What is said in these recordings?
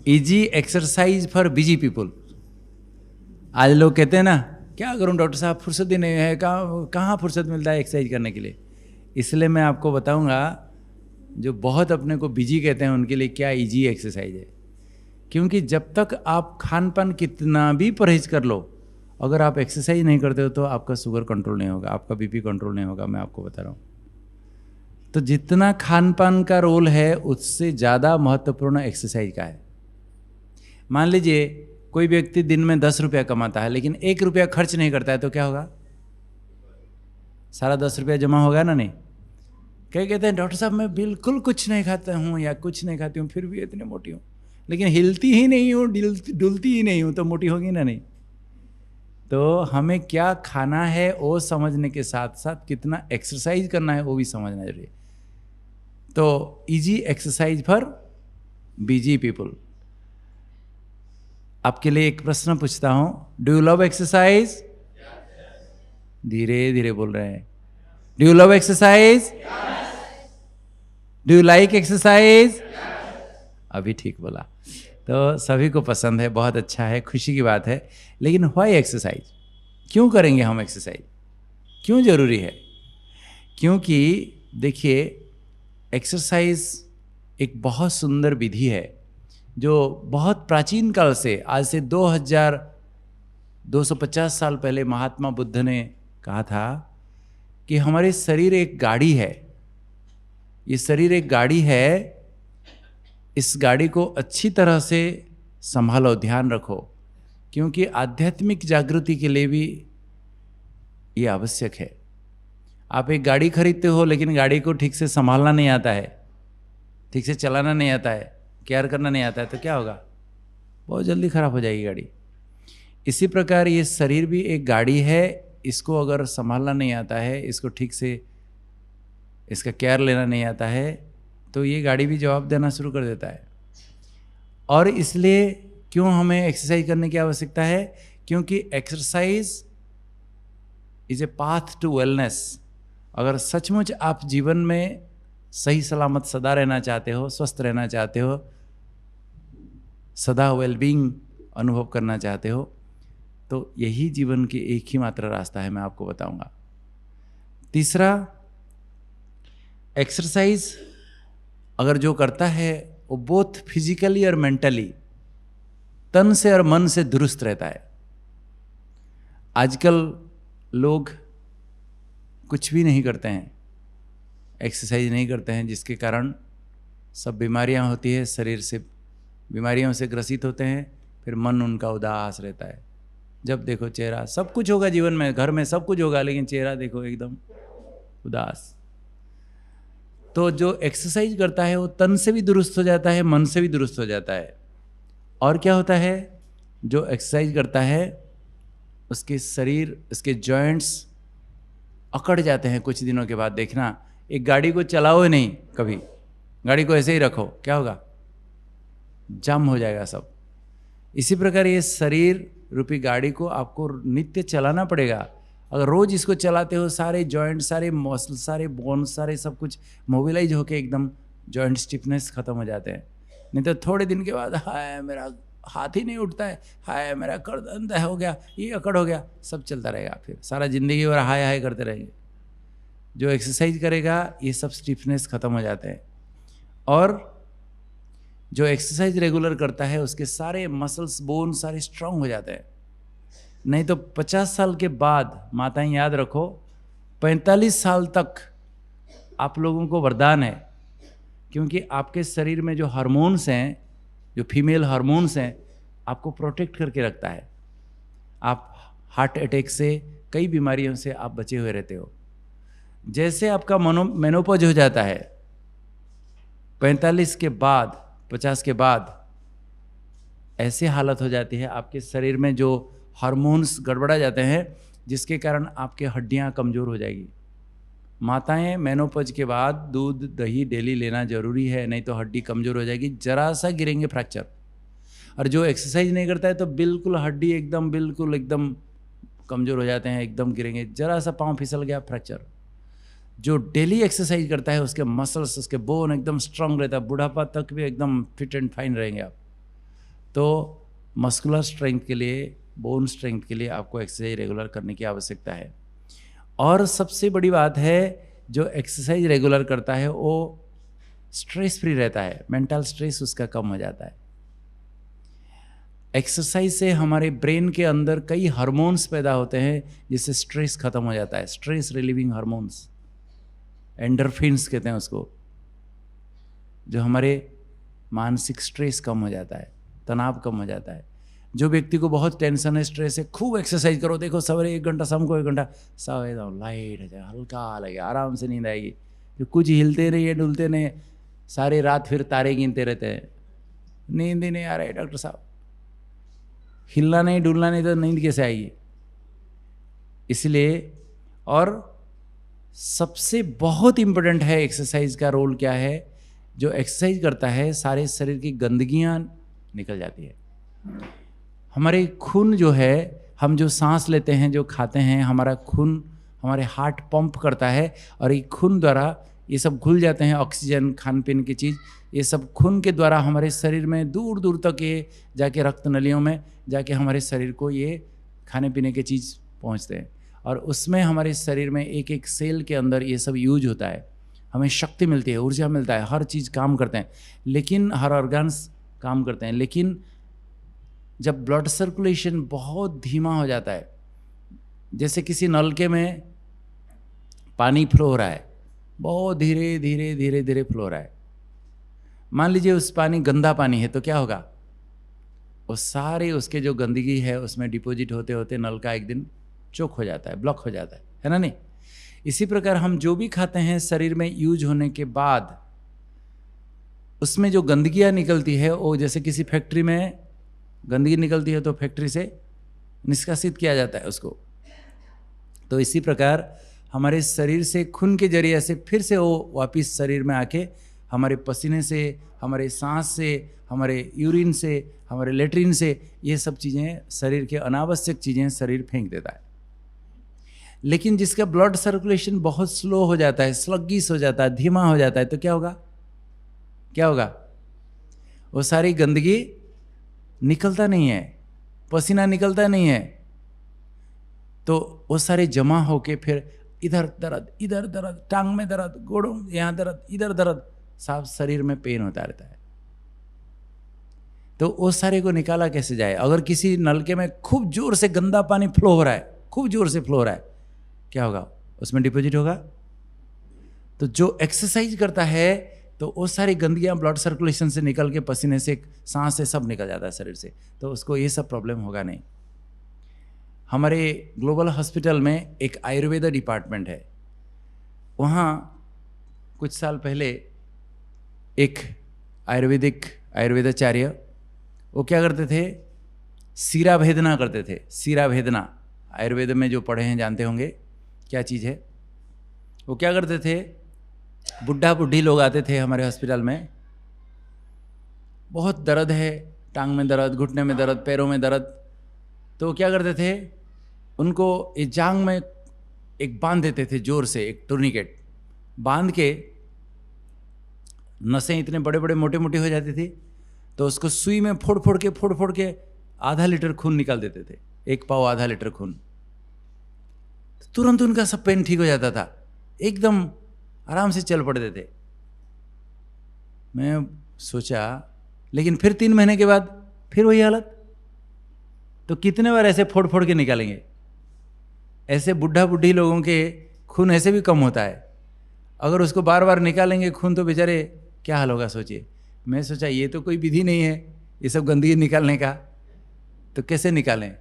Easy exercise for busy people. आज लोग कहते हैं ना, क्या करूं डॉक्टर साहब, फुर्सत ही नहीं है, कहाँ फुर्सत मिलता है एक्सरसाइज करने के लिए। इसलिए मैं आपको बताऊंगा, जो बहुत अपने को बिजी कहते हैं उनके लिए क्या इजी एक्सरसाइज है। क्योंकि जब तक आप खान पान कितना भी परहेज कर लो, अगर आप एक्सरसाइज नहीं करते हो तो आपका शुगर कंट्रोल नहीं होगा, आपका बीपी कंट्रोल नहीं होगा, मैं आपको बता रहा हूँ। तो जितना खान पान का रोल है उससे ज़्यादा महत्वपूर्ण एक्सरसाइज का है। मान लीजिए कोई व्यक्ति दिन में 10 रुपया कमाता है लेकिन 1 रुपया खर्च नहीं करता है, तो क्या होगा? सारा 10 रुपया जमा होगा ना नहीं। क्या कहते हैं डॉक्टर साहब मैं बिल्कुल कुछ नहीं खाता हूँ या कुछ नहीं खाती हूँ फिर भी इतनी मोटी हूँ, लेकिन हिलती ही नहीं हूँ, डुलती ही नहीं हूँ, तो मोटी होगी ना नहीं। तो हमें क्या खाना है वो समझने के साथ साथ कितना एक्सरसाइज करना है वो भी समझना जरूरी है। तो easy exercise for busy people. आपके लिए एक प्रश्न पूछता हूं, डू यू लव एक्सरसाइज? धीरे धीरे बोल रहे हैं। Do you love exercise? Do you like exercise? अभी ठीक बोला। तो सभी को पसंद है, बहुत अच्छा है, खुशी की बात है। लेकिन व्हाई एक्सरसाइज? क्यों करेंगे हम एक्सरसाइज? क्यों जरूरी है? क्योंकि देखिए, एक्सरसाइज एक बहुत सुंदर विधि है जो बहुत प्राचीन काल से, आज से 2250 साल पहले महात्मा बुद्ध ने कहा था कि हमारे शरीर एक गाड़ी है। ये शरीर एक गाड़ी है, इस गाड़ी को अच्छी तरह से संभालो, ध्यान रखो, क्योंकि आध्यात्मिक जागृति के लिए भी ये आवश्यक है। आप एक गाड़ी खरीदते हो लेकिन गाड़ी को ठीक से संभालना नहीं आता है, ठीक से चलाना नहीं आता है, केयर करना नहीं आता है, तो क्या होगा? बहुत जल्दी खराब हो जाएगी गाड़ी। इसी प्रकार ये शरीर भी एक गाड़ी है, इसको अगर संभालना नहीं आता है, इसको ठीक से इसका केयर लेना नहीं आता है, तो ये गाड़ी भी जवाब देना शुरू कर देता है। और इसलिए क्यों हमें एक्सरसाइज करने की आवश्यकता है? क्योंकि exercise is a path to wellness. अगर सचमुच आप जीवन में सही सलामत सदा रहना चाहते हो, स्वस्थ रहना चाहते हो, सदा वेलबींग अनुभव करना चाहते हो, तो यही जीवन की एक ही मात्र रास्ता है, मैं आपको बताऊंगा। तीसरा, एक्सरसाइज अगर जो करता है वो बोथ फिजिकली और मेंटली, तन से और मन से दुरुस्त रहता है। आजकल लोग कुछ भी नहीं करते हैं, एक्सरसाइज नहीं करते हैं, जिसके कारण सब बीमारियां होती है, शरीर से बीमारियों से ग्रसित होते हैं, फिर मन उनका उदास रहता है। जब देखो चेहरा, सब कुछ होगा जीवन में, घर में सब कुछ होगा, लेकिन चेहरा देखो एकदम उदास। तो जो एक्सरसाइज करता है वो तन से भी दुरुस्त हो जाता है, मन से भी दुरुस्त हो जाता है। और क्या होता है, जो एक्सरसाइज करता है उसके शरीर, उसके जॉइंट्स अकड़ जाते हैं कुछ दिनों के बाद। देखना, एक गाड़ी को चलाओ नहीं कभी, गाड़ी को ऐसे ही रखो, क्या होगा? जाम हो जाएगा सब। इसी प्रकार ये शरीर रूपी गाड़ी को आपको नित्य चलाना पड़ेगा। अगर रोज इसको चलाते हो, सारे जॉइंट, सारे मसल, सारे बोन्स, सारे सब कुछ मोबिलाइज होके एकदम जॉइंट स्टिफनेस खत्म हो जाते हैं। नहीं तो थोड़े दिन के बाद, हाय मेरा हाथ ही नहीं उठता है, हाय मेरा गर्दन हो गया, ये अकड़ हो गया, सब चलता रहेगा। फिर सारा जिंदगी भर हाय हाय करते रहेंगे। जो एक्सरसाइज करेगा ये सब स्टिफनेस खत्म हो जाते हैं। और जो एक्सरसाइज रेगुलर करता है उसके सारे मसल्स, बोन सारे स्ट्रांग हो जाते हैं। नहीं तो 50 साल के बाद, माताएं याद रखो, 45 साल तक आप लोगों को वरदान है, क्योंकि आपके शरीर में जो हार्मोन्स हैं, जो फीमेल हार्मोन्स हैं, आपको प्रोटेक्ट करके रखता है। आप हार्ट अटैक से, कई बीमारियों से आप बचे हुए रहते हो। जैसे आपका मेनोपॉज हो जाता है 45 के बाद, 50 के बाद, ऐसे हालत हो जाती है आपके शरीर में, जो हार्मोन्स गड़बड़ा जाते हैं, जिसके कारण आपके हड्डियां कमज़ोर हो जाएगी। माताएं मेनोपॉज के बाद दूध दही डेली लेना जरूरी है, नहीं तो हड्डी कमज़ोर हो जाएगी, जरा सा गिरेंगे फ्रैक्चर। और जो एक्सरसाइज नहीं करता है तो बिल्कुल हड्डी बिल्कुल एकदम कमज़ोर हो जाते हैं, एकदम गिरेंगे, जरा सा पाँव फिसल गया फ्रैक्चर। जो डेली एक्सरसाइज करता है उसके मसल्स, उसके बोन एकदम स्ट्रांग रहता है, बुढ़ापा तक भी एकदम फिट एंड फाइन रहेंगे आप। तो मस्कुलर स्ट्रेंथ के लिए, बोन स्ट्रेंथ के लिए आपको एक्सरसाइज रेगुलर करने की आवश्यकता है। और सबसे बड़ी बात है, जो एक्सरसाइज रेगुलर करता है वो स्ट्रेस फ्री रहता है, मेंटल स्ट्रेस उसका कम हो जाता है। एक्सरसाइज से हमारे ब्रेन के अंदर कई हार्मोन्स पैदा होते हैं जिससे स्ट्रेस खत्म हो जाता है, स्ट्रेस रिलीविंग हार्मोन्स, एंडोर्फिन्स कहते हैं उसको, जो हमारे मानसिक स्ट्रेस कम हो जाता है, तनाव कम हो जाता है। जो व्यक्ति को बहुत टेंशन है, स्ट्रेस है, खूब एक्सरसाइज करो, देखो सवेरे 1 घंटा, शाम को 1 घंटा, सब एकदम लाइट हो जाए, हल्का लगे, आराम से नींद आएगी। जो कुछ हिलते नहीं है, डुलते नहीं, सारी रात फिर तारे गिनते रहते हैं, नींद ही नहीं आ रहा है डॉक्टर साहब, हिलना नहीं डुलना नहीं तो नींद कैसे आएगी। इसलिए, और सबसे बहुत इम्पोर्टेंट है एक्सरसाइज का रोल क्या है, जो एक्सरसाइज करता है सारे शरीर की गंदगियाँ निकल जाती है। हमारे खून जो है, हम जो सांस लेते हैं, जो खाते हैं, हमारा खून हमारे हार्ट पंप करता है और ये खून द्वारा ये सब घुल जाते हैं, ऑक्सीजन, खान पीन की चीज़, ये सब खून के द्वारा हमारे शरीर में दूर दूर तक ये जाके रक्त नलियों में जाके हमारे शरीर को ये खाने पीने की चीज़ पहुंचते हैं और उसमें हमारे शरीर में एक एक सेल के अंदर ये सब यूज होता है, हमें शक्ति मिलती है, ऊर्जा मिलता है, हर चीज़ काम करते हैं, लेकिन हर ऑर्गन्स काम करते हैं। लेकिन जब ब्लड सर्कुलेशन बहुत धीमा हो जाता है, जैसे किसी नलके में पानी फ्लो हो रहा है, बहुत धीरे धीरे धीरे धीरे फ्लो हो रहा है, मान लीजिए उस पानी गंदा पानी है तो क्या होगा, वो सारे उसके जो गंदगी है उसमें डिपॉजिट होते होते नल का एक दिन चोक हो जाता है, ब्लॉक हो जाता है ना नहीं। इसी प्रकार हम जो भी खाते हैं शरीर में यूज होने के बाद उसमें जो गंदगियाँ निकलती है, वो जैसे किसी फैक्ट्री में गंदगी निकलती है तो फैक्ट्री से निष्कासित किया जाता है उसको, तो इसी प्रकार हमारे शरीर से खून के जरिए से फिर से वो वापस शरीर में आके हमारे पसीने से, हमारे सांस से, हमारे यूरिन से, हमारे लेटरिन से, ये सब चीज़ें, शरीर के अनावश्यक चीज़ें शरीर फेंक देता है। लेकिन जिसका ब्लड सर्कुलेशन बहुत स्लो हो जाता है, स्लग्गिश हो जाता है, धीमा हो जाता है, तो क्या होगा, क्या होगा, वो सारी गंदगी निकलता नहीं है, पसीना निकलता नहीं है, तो वो सारे जमा होके फिर इधर दर्द, टांग में दर्द, गोड़ों यहाँ दर्द, इधर दर्द, सब शरीर में पेन होता रहता है। तो उस सारे को निकाला कैसे जाए। अगर किसी नलके में खूब जोर से गंदा पानी फ्लो हो रहा है, खूब जोर से फ्लो हो रहा है, क्या होगा, उसमें डिपॉजिट होगा। तो जो एक्सरसाइज करता है तो वो सारी गंदगियाँ ब्लड सर्कुलेशन से निकल के पसीने से, सांस से, सब निकल जाता है शरीर से, तो उसको ये सब प्रॉब्लम होगा नहीं। हमारे ग्लोबल हॉस्पिटल में एक आयुर्वेद डिपार्टमेंट है, वहाँ कुछ साल पहले एक आयुर्वेदाचार्य, वो क्या करते थे, सीरा भेदना करते थे। सीरा भेदना आयुर्वेद में जो पढ़े हैं जानते होंगे क्या चीज़ है। वो क्या करते थे, बुढ़ा बुढ़ी लोग आते थे हमारे हॉस्पिटल में, बहुत दर्द है, टांग में दर्द, घुटने में दर्द, पैरों में दर्द, तो वो क्या करते थे, उनको इस जांग में एक बांध देते थे जोर से, एक टूर्निकेट बांध के, नसें इतने बड़े बड़े मोटे मोटे हो जाती थी, तो उसको सुई में फोड़ फोड़ के आधा लीटर खून निकाल देते थे, 1 पाव आधा लीटर खून, तुरंत उनका सब पेन ठीक हो जाता था, एकदम आराम से चल पड़ते थे। मैं सोचा, लेकिन फिर 3 महीने के बाद फिर वही हालत, तो कितने बार ऐसे फोड़ फोड़ के निकालेंगे। ऐसे बुढ़ा बुढ़ी लोगों के खून ऐसे भी कम होता है, अगर उसको बार बार निकालेंगे खून तो बेचारे क्या हाल होगा सोचिए। मैं सोचा ये तो कोई विधि नहीं है ये सब गंदगी निकालने का, तो कैसे निकालें।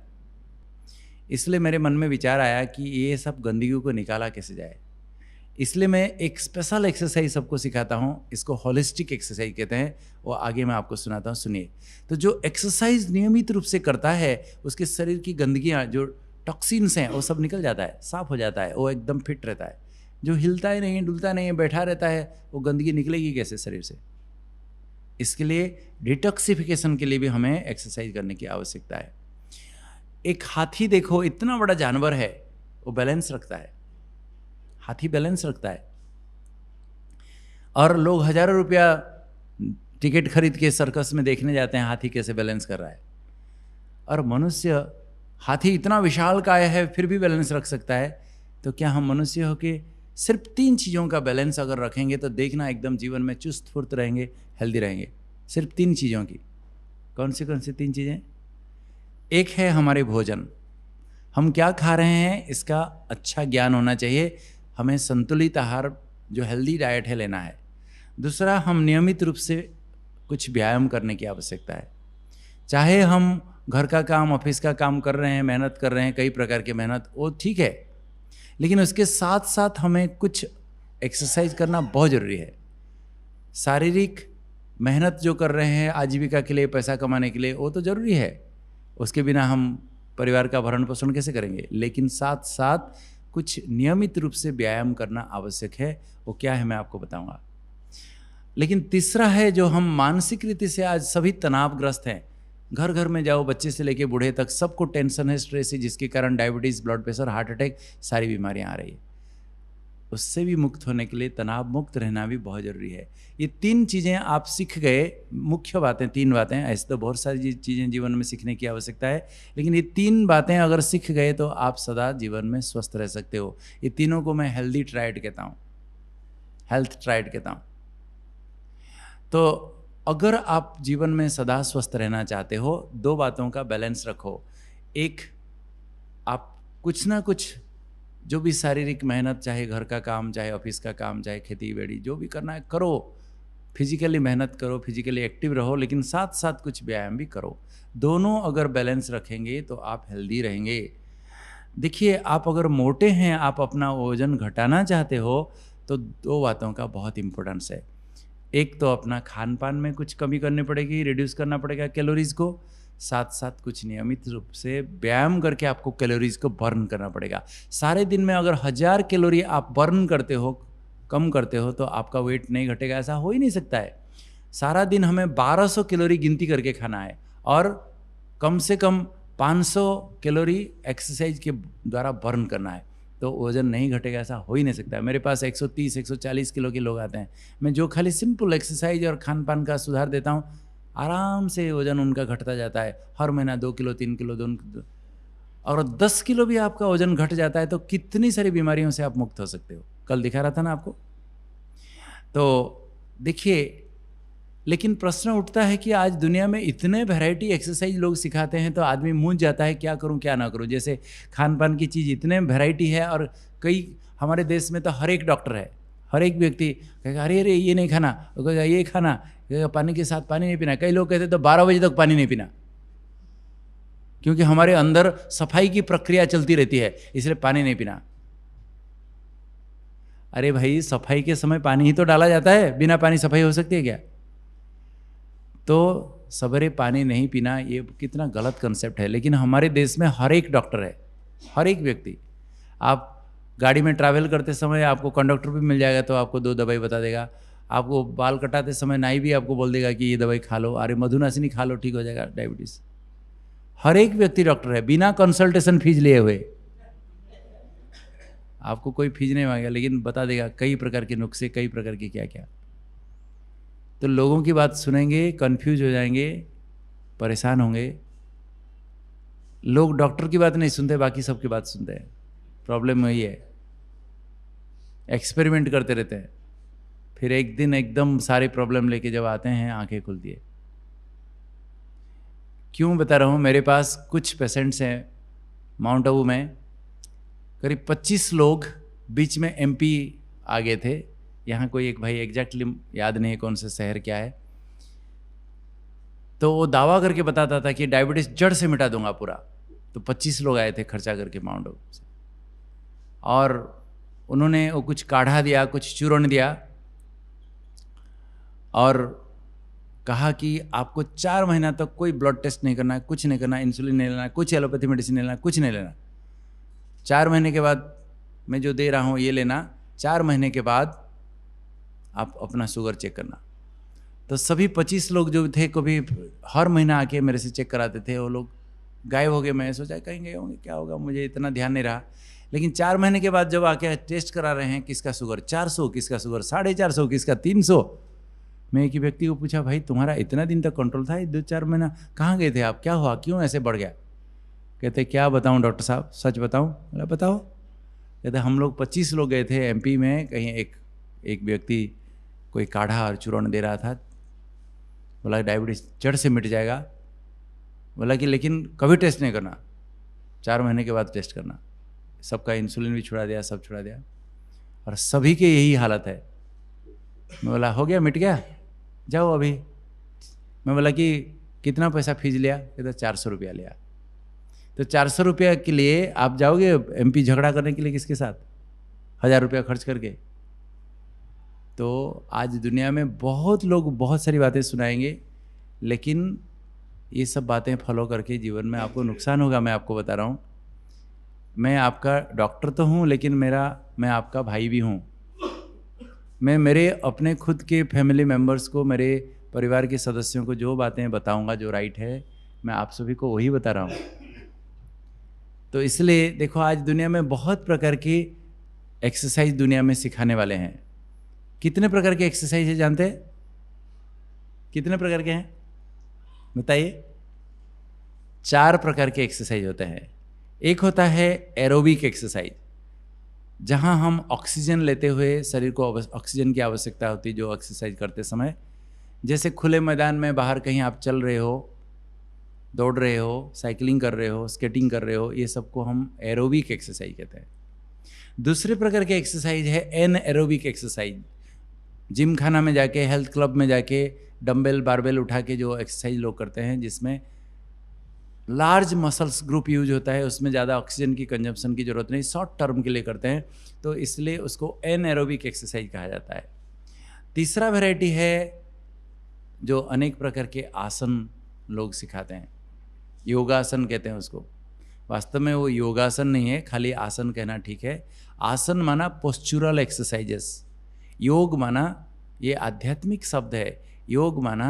इसलिए मेरे मन में विचार आया कि ये सब गंदगी को निकाला कैसे जाए। इसलिए मैं एक स्पेशल एक्सरसाइज सबको सिखाता हूँ, इसको होलिस्टिक एक्सरसाइज कहते हैं, वो आगे मैं आपको सुनाता हूँ, सुनिए। तो जो एक्सरसाइज नियमित रूप से करता है उसके शरीर की गंदगियाँ, जो टॉक्सिन्स हैं, वो सब निकल जाता है, साफ हो जाता है, वो एकदम फिट रहता है। जो हिलता ही नहीं, डुलता नहीं है, बैठा रहता है, वो गंदगी निकलेगी कैसे शरीर से। इसके लिए डिटॉक्सिफिकेशन के लिए भी हमें एक्सरसाइज करने की आवश्यकता है। एक हाथी देखो, इतना बड़ा जानवर है, वो बैलेंस रखता है, हाथी बैलेंस रखता है, और लोग हजारों रुपया टिकट खरीद के सर्कस में देखने जाते हैं हाथी कैसे बैलेंस कर रहा है, और मनुष्य, हाथी इतना विशालकाय है फिर भी बैलेंस रख सकता है, तो क्या हम मनुष्य हो के सिर्फ 3 चीज़ों का बैलेंस अगर रखेंगे तो देखना एकदम जीवन में चुस्त फुर्त रहेंगे, हेल्दी रहेंगे। सिर्फ 3 चीज़ों की। कौन सी 3 चीज़ें? एक है हमारे भोजन, हम क्या खा रहे हैं इसका अच्छा ज्ञान होना चाहिए, हमें संतुलित आहार जो हेल्दी डाइट है लेना है। दूसरा, हम नियमित रूप से कुछ व्यायाम करने की आवश्यकता है। चाहे हम घर का काम, ऑफिस का काम कर रहे हैं, मेहनत कर रहे हैं, कई प्रकार की मेहनत, वो ठीक है, लेकिन उसके साथ साथ हमें कुछ एक्सरसाइज करना बहुत ज़रूरी है। शारीरिक मेहनत जो कर रहे हैं आजीविका के लिए, पैसा कमाने के लिए, वो तो ज़रूरी है, उसके बिना हम परिवार का भरण पोषण कैसे करेंगे, लेकिन साथ साथ कुछ नियमित रूप से व्यायाम करना आवश्यक है। वो क्या है मैं आपको बताऊंगा। लेकिन तीसरा है, जो हम मानसिक रीति से आज सभी तनावग्रस्त हैं, घर घर में जाओ, बच्चे से लेके बूढ़े तक सबको टेंशन है, स्ट्रेस है, जिसके कारण diabetes, blood pressure, heart attack, सारी बीमारियां आ रही है। उससे भी मुक्त होने के लिए तनाव मुक्त रहना भी बहुत ज़रूरी है। ये 3 चीज़ें आप सीख गए, मुख्य बातें 3 बातें, ऐसे तो बहुत सारी चीज़ें जीवन में सीखने की आवश्यकता है, लेकिन ये 3 बातें अगर सीख गए तो आप सदा जीवन में स्वस्थ रह सकते हो। ये तीनों को मैं हेल्दी ट्राइड कहता हूँ, हेल्थ ट्राइड कहता हूँ। तो अगर आप जीवन में सदा स्वस्थ रहना चाहते हो, 2 बातों का बैलेंस रखो। एक, आप कुछ ना कुछ जो भी शारीरिक मेहनत, चाहे घर का काम, चाहे ऑफिस का काम, चाहे खेती बाड़ी, जो भी करना है करो, फिजिकली मेहनत करो, फिजिकली एक्टिव रहो, लेकिन साथ साथ कुछ व्यायाम भी करो। दोनों अगर बैलेंस रखेंगे तो आप हेल्दी रहेंगे। देखिए, आप अगर मोटे हैं, आप अपना वजन घटाना चाहते हो, तो 2 बातों का बहुत इंपॉर्टेंस है। एक तो अपना खान पान में कुछ कमी करनी पड़ेगी, रिड्यूस करना पड़ेगा कैलोरीज को, साथ साथ कुछ नियमित रूप से व्यायाम करके आपको कैलोरीज को बर्न करना पड़ेगा। सारे दिन में अगर 1000 कैलोरी आप बर्न करते हो, कम करते हो, तो आपका वेट नहीं घटेगा, ऐसा हो ही नहीं सकता है। सारा दिन हमें 1200 कैलोरी गिनती करके खाना है, और कम से कम 500 कैलोरी एक्सरसाइज के द्वारा बर्न करना है, तो वज़न नहीं घटेगा, ऐसा हो ही नहीं सकता है। मेरे पास 130-140 किलो के लोग आते हैं, मैं जो खाली सिंपल एक्सरसाइज और खान पान का सुधार देता हूँ, आराम से वज़न उनका घटता जाता है। हर महीना 2 किलो, 3 किलो, 2, और 10 किलो भी आपका वज़न घट जाता है तो कितनी सारी बीमारियों से आप मुक्त हो सकते हो। कल दिखा रहा था ना आपको। तो देखिए, लेकिन प्रश्न उठता है कि आज दुनिया में इतने वैरायटी एक्सरसाइज लोग सिखाते हैं, तो आदमी मूंझ जाता है क्या करूं क्या ना करूं। जैसे खान पान की चीज़ इतने वैरायटी है, और कई हमारे देश में तो हर एक डॉक्टर है, हर एक व्यक्ति कहेगा अरे अरे ये नहीं खाना, कहेगा ये खाना, कहेगा पानी के साथ पानी नहीं पीना। कई लोग कहते तो 12 बजे तक पानी नहीं पीना, क्योंकि हमारे अंदर सफाई की प्रक्रिया चलती रहती है, इसलिए पानी नहीं पीना। अरे भाई, सफाई के समय पानी ही तो डाला जाता है, बिना पानी सफाई हो सकती है क्या? तो सवेरे पानी नहीं पीना, ये कितना गलत कंसेप्ट है। लेकिन हमारे देश में हर एक डॉक्टर है, हर एक व्यक्ति। आप गाड़ी में ट्रैवल करते समय आपको कंडक्टर भी मिल जाएगा, तो आपको 2 दवाई बता देगा। आपको बाल कटाते समय नाई भी आपको बोल देगा कि ये दवाई खा लो, अरे मधुनासिनी खा लो, ठीक हो जाएगा डायबिटीज़। हर एक व्यक्ति डॉक्टर है, बिना कंसल्टेशन फीस लिए हुए। आपको कोई फीस नहीं मांगेगा, लेकिन बता देगा कई प्रकार के नुस्खे, कई प्रकार की क्या क्या। तो लोगों की बात सुनेंगे, कंफ्यूज हो जाएंगे, परेशान होंगे। लोग डॉक्टर की बात नहीं सुनते, बाकी सबकी बात सुनते हैं। प्रॉब्लम वही है, एक्सपेरिमेंट करते रहते हैं, फिर एक दिन एकदम सारे प्रॉब्लम लेके जब आते हैं, आंखें खुलती है। क्यों बता रहा हूँ, मेरे पास कुछ पेशेंट्स हैं माउंट आबू में, करीब 25 लोग बीच में MP आ गए थे। यहाँ कोई एक भाई, एग्जैक्टली याद नहीं है कौन से शहर क्या है, तो वो दावा करके बताता था कि डायबिटीज़ जड़ से मिटा दूंगा पूरा। तो 25 लोग आए थे खर्चा करके माउंट आबू से, और उन्होंने वो कुछ काढ़ा दिया, कुछ चूर्ण दिया, और कहा कि आपको 4 महीना तक कोई ब्लड टेस्ट नहीं करना है, कुछ नहीं करना, इंसुलिन नहीं लेना, कुछ एलोपैथी मेडिसिन नहीं लेना, कुछ नहीं लेना। 4 महीने के बाद मैं जो दे रहा हूँ ये लेना, 4 महीने के बाद आप अपना शुगर चेक करना। तो सभी 25 लोग जो थे, कभी हर महीना आके मेरे से चेक कराते थे, वो लोग गायब हो गए। मैं सोचा कहीं गए होंगे, क्या होगा, मुझे इतना ध्यान नहीं रहा। लेकिन 4 महीने के बाद जब आके टेस्ट करा रहे हैं, किसका शुगर 400, किसका शुगर 450, किसका 300, मैं एक ही व्यक्ति को पूछा, भाई तुम्हारा इतना दिन तक कंट्रोल था, 2-4 महीना कहाँ गए थे आप, क्या हुआ, क्यों ऐसे बढ़ गया? कहते क्या बताऊँ डॉक्टर साहब, सच बताऊँ? बोला बताओ। कहते हम लोग 25 लोग गए थे एमपी में, कहीं एक व्यक्ति कोई काढ़ा और चूर्ण दे रहा था, बोला डायबिटीज जड़ से मिट जाएगा। बोला कि लेकिन कभी टेस्ट नहीं करना, 4 महीने के बाद टेस्ट करना। सबका इंसुलिन भी छुड़ा दिया, सब छुड़ा दिया, और सभी के यही हालत है। मैं बोला हो गया, मिट गया, जाओ अभी। मैं बोला कि कितना पैसा फीस लिया? कहता 400 रुपया लिया। तो 400 रुपया के लिए आप जाओगे एमपी झगड़ा करने के लिए किसके साथ, 1000 रुपया खर्च करके? तो आज दुनिया में बहुत लोग बहुत सारी बातें सुनाएंगे, लेकिन ये सब बातें फॉलो करके जीवन में आपको नुकसान होगा। मैं आपको बता रहा हूँ, मैं आपका डॉक्टर तो हूँ, लेकिन मैं आपका भाई भी हूँ। मैं मेरे अपने खुद के फैमिली मेम्बर्स को, मेरे परिवार के सदस्यों को जो बातें बताऊंगा जो राइट है, मैं आप सभी को वही बता रहा हूँ। तो इसलिए देखो, आज दुनिया में बहुत प्रकार की एक्सरसाइज दुनिया में सिखाने वाले हैं। कितने प्रकार के एक्सरसाइज है जानते हैं? कितने प्रकार के हैं बताइए? 4 प्रकार के एक्सरसाइज होते हैं। एक होता है एरोबिक एक्सरसाइज, जहां हम ऑक्सीजन लेते हुए शरीर को ऑक्सीजन की आवश्यकता होती है जो एक्सरसाइज करते समय। जैसे खुले मैदान में बाहर कहीं आप चल रहे हो, दौड़ रहे हो, साइकिलिंग कर रहे हो, स्केटिंग कर रहे हो, ये सबको हम एरोबिक एक्सरसाइज कहते हैं। दूसरे प्रकार के एक्सरसाइज है एन एरोबिक एक्सरसाइज। जिम खाना में जाके, हेल्थ क्लब में जाके डंबल बारबेल उठा के जो एक्सरसाइज लोग करते हैं, जिसमें लार्ज मसल्स ग्रुप यूज होता है, उसमें ज़्यादा ऑक्सीजन की कंजम्पशन की ज़रूरत नहीं, शॉर्ट टर्म के लिए करते हैं, तो इसलिए उसको एन एरोबिक एक्सरसाइज कहा जाता है। तीसरा वैरायटी है जो अनेक प्रकार के आसन लोग सिखाते हैं, योगासन कहते हैं उसको। वास्तव में वो योगासन नहीं है, खाली आसन कहना ठीक है। आसन माना पोस्चुरल एक्सरसाइजेस, योग माना ये आध्यात्मिक शब्द है, योग माना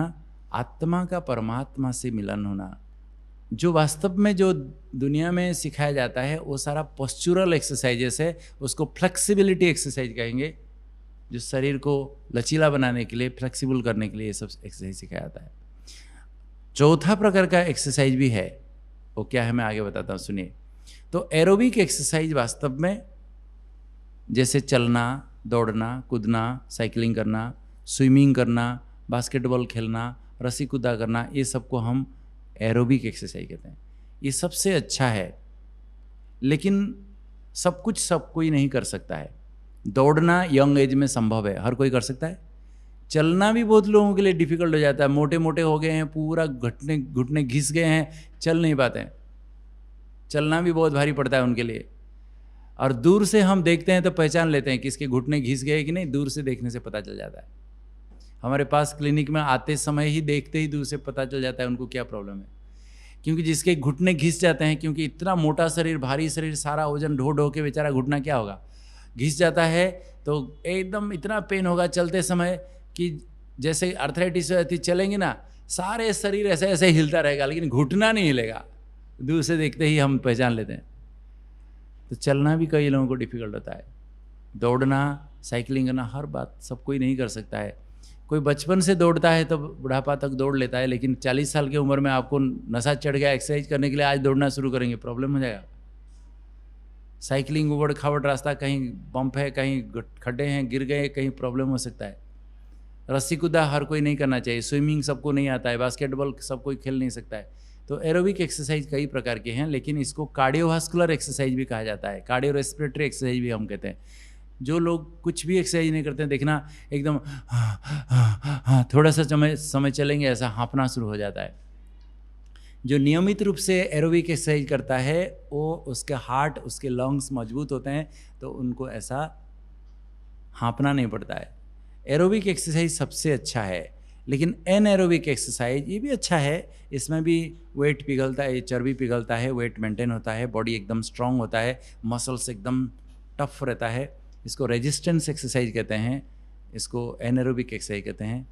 आत्मा का परमात्मा से मिलन होना। जो वास्तव में जो दुनिया में सिखाया जाता है वो सारा पोस्चुरल एक्सरसाइजेस है, उसको फ्लेक्सिबिलिटी एक्सरसाइज कहेंगे, जो शरीर को लचीला बनाने के लिए, फ्लेक्सिबल करने के लिए ये सब एक्सरसाइज सिखाया जाता है। चौथा प्रकार का एक्सरसाइज भी है, वो क्या है मैं आगे बताता हूँ, सुनिए। तो एरोबिक एक्सरसाइज वास्तव में जैसे चलना, दौड़ना, कूदना, साइकिलिंग करना, स्विमिंग करना, बास्केटबॉल खेलना, रस्सी कूदा करना, ये सबको हम एरोबिक एक्सरसाइज कहते हैं। ये सबसे अच्छा है, लेकिन सब कुछ सब कोई नहीं कर सकता है। दौड़ना यंग एज में संभव है, हर कोई कर सकता है। चलना भी बहुत लोगों के लिए डिफिकल्ट हो जाता है, मोटे मोटे हो गए हैं, पूरा घुटने घिस गए हैं, चल नहीं पाते हैं, चलना भी बहुत भारी पड़ता है उनके लिए। और दूर से हम देखते हैं तो पहचान लेते हैं कि इसके घुटने घिस गए कि नहीं, दूर से देखने से पता चल जाता है। हमारे पास क्लिनिक में आते समय ही, देखते ही दूर से पता चल जाता है उनको क्या प्रॉब्लम है। क्योंकि जिसके घुटने घिस जाते हैं, क्योंकि इतना मोटा शरीर, भारी शरीर, सारा वजन ढो ढो के बेचारा घुटना क्या होगा, घिस जाता है तो एकदम इतना पेन होगा चलते समय कि जैसे अर्थराइटिस रहती, चलेंगे ना सारे शरीर ऐसे ऐसे हिलता रहेगा, लेकिन घुटना नहीं हिलेगा, दूर से देखते ही हम पहचान लेते हैं। तो चलना भी कई लोगों को डिफिकल्ट होता है, दौड़ना, साइकिलिंग करना, हर बात सब कोई नहीं कर सकता है। कोई बचपन से दौड़ता है तो बुढ़ापा तक दौड़ लेता है, लेकिन 40 साल की उम्र में आपको नशा चढ़ गया एक्सरसाइज करने के लिए, आज दौड़ना शुरू करेंगे, प्रॉब्लम हो जाएगा। साइकिलिंग उबड़ खाबड़ रास्ता, कहीं बम्प है, कहीं खड्डे हैं, गिर गए, कहीं प्रॉब्लम हो सकता है। रस्सी कूदा हर कोई नहीं करना चाहिए, स्विमिंग सबको नहीं आता है, बास्केटबॉल सब कोई खेल नहीं सकता है। तो एरोबिक एक्सरसाइज कई प्रकार के हैं, लेकिन इसको कार्डियोवास्कुलर एक्सरसाइज भी कहा जाता है, कार्डियो रेस्पिरेटरी एक्सरसाइज भी हम कहते हैं। जो लोग कुछ भी एक्सरसाइज नहीं करते हैं, देखना एकदम थोड़ा सा समय चलेंगे ऐसा हाँफना शुरू हो जाता है। जो नियमित रूप से एरोबिक एक्सरसाइज करता है वो, उसके हार्ट, उसके लंग्स मजबूत होते हैं, तो उनको ऐसा हाँफना नहीं पड़ता है। एरोबिक एक्सरसाइज सबसे अच्छा है, लेकिन एन एरोबिक एक्सरसाइज ये भी अच्छा है, इसमें भी वेट पिघलता है, चर्बी पिघलता है, वेट मेंटेन होता है, बॉडी एकदम स्ट्रांग होता है, मसल्स एकदम टफ रहता है। इसको रेजिस्टेंस एक्सरसाइज कहते हैं, इसको एनएरोबिक एक्सरसाइज कहते हैं,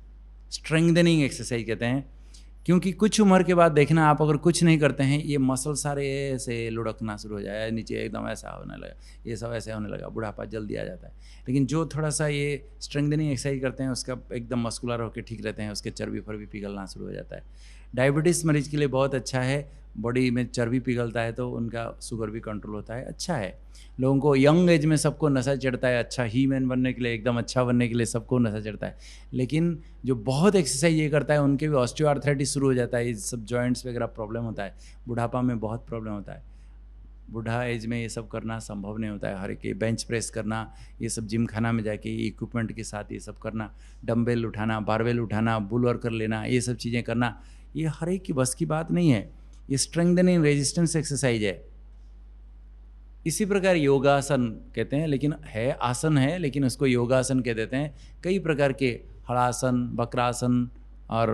स्ट्रेंथनिंग एक्सरसाइज कहते हैं। क्योंकि कुछ उम्र के बाद देखना, आप अगर कुछ नहीं करते हैं ये मसल सारे ऐसे लुढ़कना शुरू हो जाए, नीचे एकदम ऐसा होने लगा, ये सब ऐसे होने लगा, बुढ़ापा जल्दी आ जाता है। लेकिन जो थोड़ा सा ये स्ट्रेंथनिंग एक्सरसाइज करते हैं उसका एकदम मस्कुलर होकर ठीक रहते हैं, उसके चर्बी फर्बी पिघलना शुरू हो जाता है। डायबिटीज़ मरीज के लिए बहुत अच्छा है, बॉडी में चर्बी पिघलता है तो उनका शुगर भी कंट्रोल होता है, अच्छा है। लोगों को यंग एज में सबको नशा चढ़ता है, अच्छा ही मैन बनने के लिए, एकदम अच्छा बनने के लिए सबको नशा चढ़ता है। लेकिन जो बहुत एक्सरसाइज ये करता है उनके भी ऑस्टियोआर्थराइटिस शुरू हो जाता है, ये सब जॉइंट्स वगैरह प्रॉब्लम होता है, बुढ़ापा में बहुत प्रॉब्लम होता है। बूढ़ा एज में ये सब करना संभव नहीं होता है, हर एक बेंच प्रेस करना, ये सब जिम खाना में जाके इक्विपमेंट के साथ ये सब करना, डंबल उठाना, बारबेल उठाना, बुल वर्कर लेना, ये सब चीज़ें करना, ये हर एक की बस की बात नहीं है। ये स्ट्रेंथनिंग रेजिस्टेंस एक्सरसाइज है। इसी प्रकार योगासन कहते हैं, लेकिन है आसन है, लेकिन उसको योगासन कह देते हैं। कई प्रकार के हड़ासन, वक्रासन और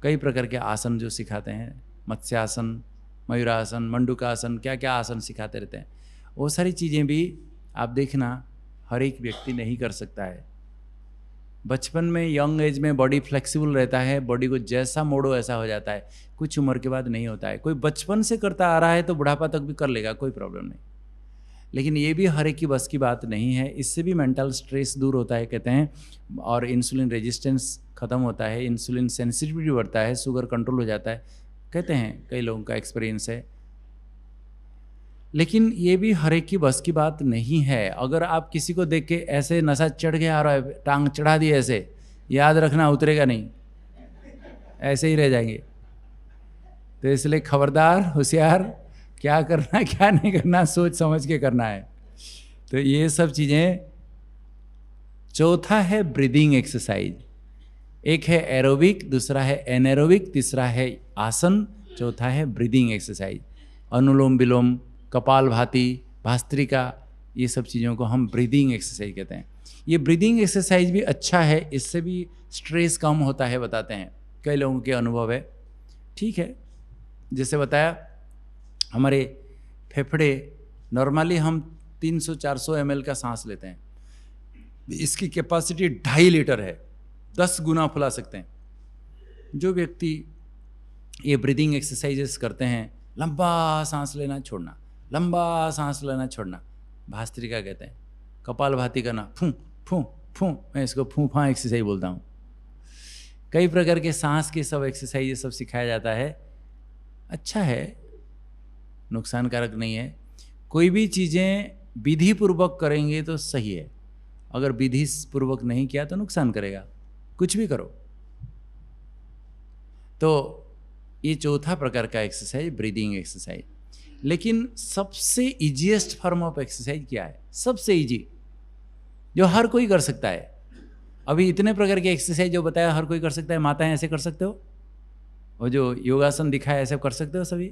कई प्रकार के आसन जो सिखाते हैं, मत्स्यासन, मयूरासन, मंडूकासन, क्या क्या आसन सिखाते रहते हैं। वो सारी चीज़ें भी आप देखना हर एक व्यक्ति नहीं कर सकता है। बचपन में यंग एज में बॉडी फ्लेक्सिबल रहता है, बॉडी को जैसा मोड़ो ऐसा हो जाता है, कुछ उम्र के बाद नहीं होता है। कोई बचपन से करता आ रहा है तो बुढ़ापा तक भी कर लेगा, कोई प्रॉब्लम नहीं। लेकिन ये भी हर एक की बस की बात नहीं है। इससे भी मेंटल स्ट्रेस दूर होता है कहते हैं, और इंसुलिन रेजिस्टेंस ख़त्म होता है, इंसुलिन सेंसिटिविटी बढ़ता है, शुगर कंट्रोल हो जाता है, कहते हैं, कई लोगों का एक्सपीरियंस है। लेकिन ये भी हर एक की बस की बात नहीं है। अगर आप किसी को देख के ऐसे नशा चढ़ के आ रहा है, टांग चढ़ा दी ऐसे, याद रखना उतरेगा नहीं, ऐसे ही रह जाएंगे। तो इसलिए खबरदार, होशियार, क्या करना क्या नहीं करना सोच समझ के करना है। तो ये सब चीज़ें। चौथा है ब्रीदिंग एक्सरसाइज। एक है एरोबिक, दूसरा है एनएरोबिक, तीसरा है आसन, चौथा है ब्रीदिंग एक्सरसाइज। अनुलोम विलोम, कपालभाति, भस्त्रिका, ये सब चीज़ों को हम ब्रीदिंग एक्सरसाइज कहते हैं। ये ब्रीदिंग एक्सरसाइज भी अच्छा है, इससे भी स्ट्रेस कम होता है बताते हैं, कई लोगों के अनुभव है। ठीक है, जैसे बताया, हमारे फेफड़े नॉर्मली हम 300-400 ml का सांस लेते हैं, इसकी कैपेसिटी 2.5 लीटर है, 10 गुना फुला सकते हैं। जो व्यक्ति ये ब्रीदिंग एक्सरसाइजेस करते हैं, लंबा सांस लेना छोड़ना, लंबा सांस लेना छोड़ना, भस्त्रिका कहते हैं। कपालभाति करना, फूं फूं फूं, मैं इसको फूं फां एक्सरसाइज बोलता हूँ। कई प्रकार के सांस के सब एक्सरसाइज ये सब सिखाया जाता है, अच्छा है, नुकसानकारक नहीं है। कोई भी चीज़ें विधि पूर्वक करेंगे तो सही है, अगर विधि पूर्वक नहीं किया तो नुकसान करेगा, कुछ भी करो। तो ये चौथा प्रकार का एक्सरसाइज ब्रीदिंग एक्सरसाइज। लेकिन सबसे इजीएस्ट फॉर्म ऑफ एक्सरसाइज क्या है? सबसे इजी जो हर कोई कर सकता है। अभी इतने प्रकार के एक्सरसाइज जो बताया हर कोई कर सकता है। माताएं ऐसे कर सकते हो, वो जो योगासन दिखाया ऐसे कर सकते हो सभी।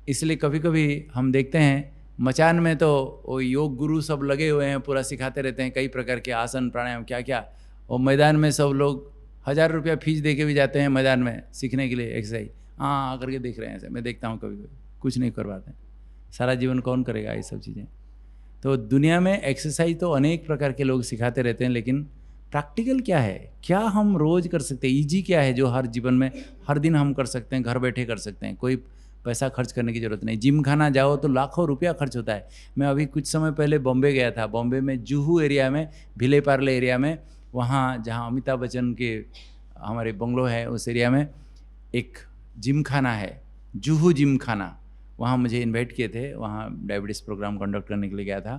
इसलिए कभी कभी हम देखते हैं मचान में तो वो योग गुरु सब लगे हुए हैं, पूरा सिखाते रहते हैं कई प्रकार के आसन प्राणायाम क्या क्या, और मैदान में सब लोग 1000 रुपया फीस दे के भी जाते हैं मैदान में सीखने के लिए एक्सरसाइज। हाँ, करके देख रहे हैं ऐसे, मैं देखता हूँ कभी कभी, कुछ नहीं करवाते हैं। सारा जीवन कौन करेगा ये सब चीज़ें? तो दुनिया में एक्सरसाइज तो अनेक प्रकार के लोग सिखाते रहते हैं, लेकिन प्रैक्टिकल क्या है, क्या हम रोज़ कर सकते हैं, ईजी क्या है जो हर जीवन में हर दिन हम कर सकते हैं, घर बैठे कर सकते हैं, कोई पैसा खर्च करने की ज़रूरत नहीं। जिम खाना जाओ तो लाखों रुपया खर्च होता है। मैं अभी कुछ समय पहले बॉम्बे गया था, बॉम्बे में जुहू एरिया में, भिले पार्ले एरिया में, वहाँ जहाँ अमिताभ बच्चन के हमारे बंगलो है उस एरिया में एक जिम खाना है, जुहू जिम खाना। वहाँ मुझे इनवाइट किए थे, वहाँ डायबिटीज़ प्रोग्राम कंडक्ट करने के लिए गया था।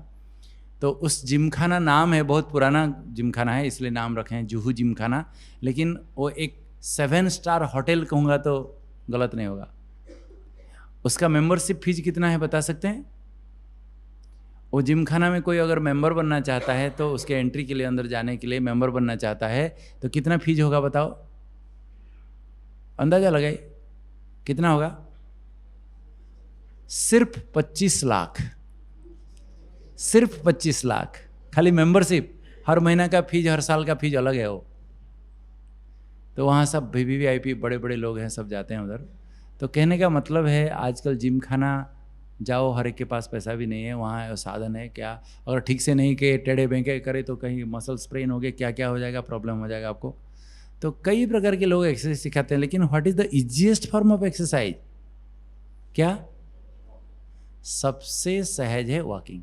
तो उस जिम खाना नाम है, बहुत पुराना जिम खाना है इसलिए नाम रखे हैं जुहू जिम खाना, लेकिन वो एक 7 स्टार होटल कहूँगा तो गलत नहीं होगा। उसका मेंबरशिप फीस कितना है बता सकते हैं? वो जिम खाना में कोई अगर मेंबर बनना चाहता है तो उसके एंट्री के लिए, अंदर जाने के लिए मेंबर बनना चाहता है तो कितना फीस होगा बताओ, अंदाजा लगाइए कितना होगा? सिर्फ 25 लाख, सिर्फ 25 लाख खाली मेंबरशिप। हर महीना का फीस, हर साल का फीस अलग है वो। तो वहाँ सब VVIP बड़े बड़े लोग हैं, सब जाते हैं उधर। तो कहने का मतलब है आजकल जिम खाना जाओ, हर एक के पास पैसा भी नहीं है, वहाँ साधन है क्या, अगर ठीक से नहीं के टेढ़े बेंके करे तो कहीं मसल स्प्रेन हो गए, क्या क्या हो जाएगा, प्रॉब्लम हो जाएगा आपको। तो कई प्रकार के लोग एक्सरसाइज सिखाते हैं, लेकिन what is the easiest form of exercise? क्या? सबसे सहज है walking.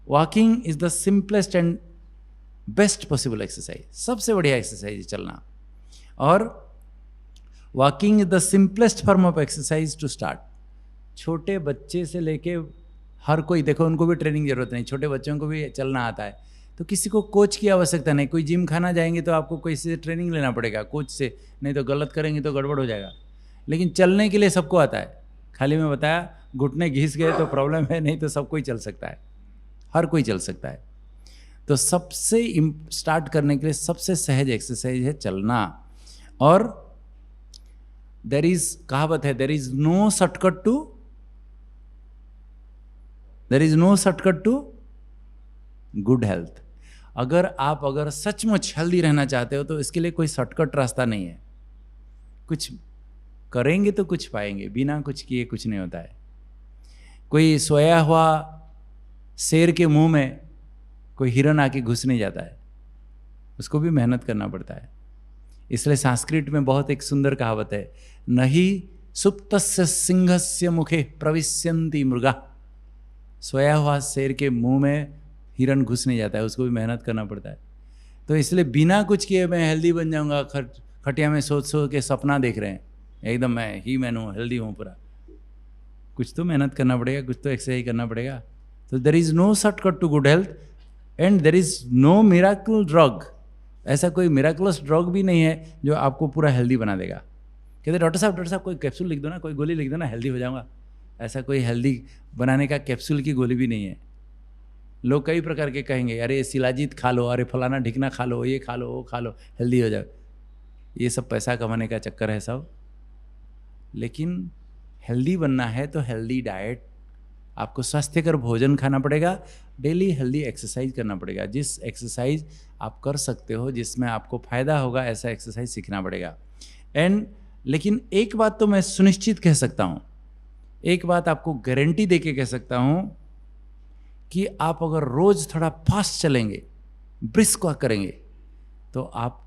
Walking is the simplest and best possible exercise. सबसे बढ़िया एक्सरसाइज है चलना। और walking is the simplest form of exercise to start. छोटे बच्चे से लेके हर कोई, देखो उनको भी ट्रेनिंग जरूरत नहीं, छोटे बच्चों को भी चलना आता है, तो किसी को कोच की आवश्यकता नहीं। कोई जिम खाना जाएंगे तो आपको कोई से ट्रेनिंग लेना पड़ेगा, कोच से, नहीं तो गलत करेंगे तो गड़बड़ हो जाएगा। लेकिन चलने के लिए सबको आता है। खाली मैं बताया घुटने घिस गए तो प्रॉब्लम है, नहीं तो सब कोई चल सकता है, हर कोई चल सकता है। तो सबसे स्टार्ट करने के लिए सबसे सहज एक्सरसाइज है चलना। और देयर इज, कहावत है, there is no shortcut to good health. अगर सचमुच हेल्दी रहना चाहते हो तो इसके लिए कोई शॉर्टकट रास्ता नहीं है। कुछ करेंगे तो कुछ पाएंगे, बिना कुछ किए कुछ नहीं होता है। कोई सोया हुआ शेर के मुंह में कोई हिरन आके घुस नहीं जाता है, उसको भी मेहनत करना पड़ता है। इसलिए संस्कृत में बहुत एक सुंदर कहावत है, नहीं सुप्तस्य सिंहस्य मुखे प्रविश्यन्ति मृगा। सोया हुआ शेर के मुंह में हिरन घुस नहीं जाता है, उसको भी मेहनत करना पड़ता है। तो इसलिए बिना कुछ किए मैं हेल्दी बन जाऊंगा, खटिया में सोच के सपना देख रहे हैं, एकदम मैं हूँ, हेल्दी हूँ पूरा। कुछ तो मेहनत करना पड़ेगा, कुछ तो एक्सरसाइज करना पड़ेगा। तो there is no shortcut to good health and there is no miracle drug. ऐसा कोई मिराकुलस ड्रग भी नहीं है जो आपको पूरा हेल्दी बना देगा। कहते डॉक्टर साहब कोई कैप्सूल लिख दो ना, कोई गोली लिख दो ना, हेल्दी हो जाऊंगा। ऐसा कोई हेल्दी बनाने का कैप्सूल की गोली भी नहीं है। लोग कई प्रकार के कहेंगे, अरे शिलाजीत खा लो, अरे फलाना ढिकना खा लो, ये खा लो, वो खा लो, हेल्दी हो जाओ। ये सब पैसा कमाने का चक्कर है सब। लेकिन हेल्दी बनना है तो हेल्दी डाइट, आपको स्वास्थ्यकर भोजन खाना पड़ेगा, डेली हेल्दी एक्सरसाइज करना पड़ेगा। जिस एक्सरसाइज आप कर सकते हो, जिसमें आपको फ़ायदा होगा, ऐसा एक्सरसाइज सीखना पड़ेगा। लेकिन एक बात तो मैं सुनिश्चित कह सकता हूँ, एक बात आपको गारंटी दे के कह सकता हूँ कि आप अगर रोज़ थोड़ा फास्ट चलेंगे, ब्रिस्क वॉक करेंगे, तो आप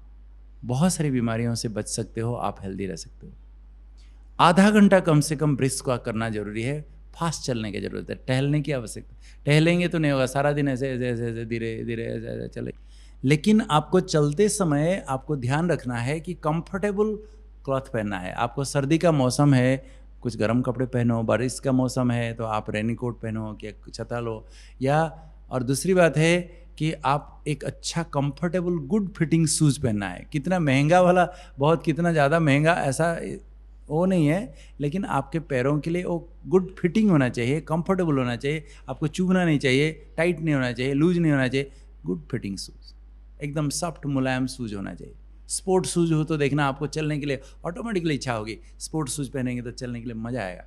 बहुत सारी बीमारियों से बच सकते हो, आप हेल्दी रह सकते हो। आधा घंटा कम से कम ब्रिस्क वॉक करना जरूरी है, फास्ट चलने की जरूरत है, टहलने की आवश्यकता। टहलेंगे तो नहीं होगा, सारा दिन ऐसे ऐसे ऐसे ऐसे धीरे धीरे ऐसे ऐसे चले। लेकिन आपको चलते समय आपको ध्यान रखना है कि कंफर्टेबल क्लॉथ पहनना है। आपको सर्दी का मौसम है, कुछ गर्म कपड़े पहनो, बारिश का मौसम है तो आप रेनी कोट पहनो, क्या छता लो, या और दूसरी बात है कि आप एक अच्छा कंफर्टेबल गुड फिटिंग शूज़ पहनना है। कितना महंगा वाला, बहुत कितना ज़्यादा महंगा ऐसा वो नहीं है, लेकिन आपके पैरों के लिए वो गुड फिटिंग होना चाहिए, कंफर्टेबल होना चाहिए, आपको चुभना नहीं चाहिए, टाइट नहीं होना चाहिए, लूज नहीं होना चाहिए। गुड फिटिंग शूज़, एकदम सॉफ्ट मुलायम शूज़ होना चाहिए। स्पोर्ट्स शूज़ हो तो देखना आपको चलने के लिए ऑटोमेटिकली इच्छा होगी, स्पोर्ट्स शूज़ पहनेंगे तो चलने के लिए मज़ा आएगा।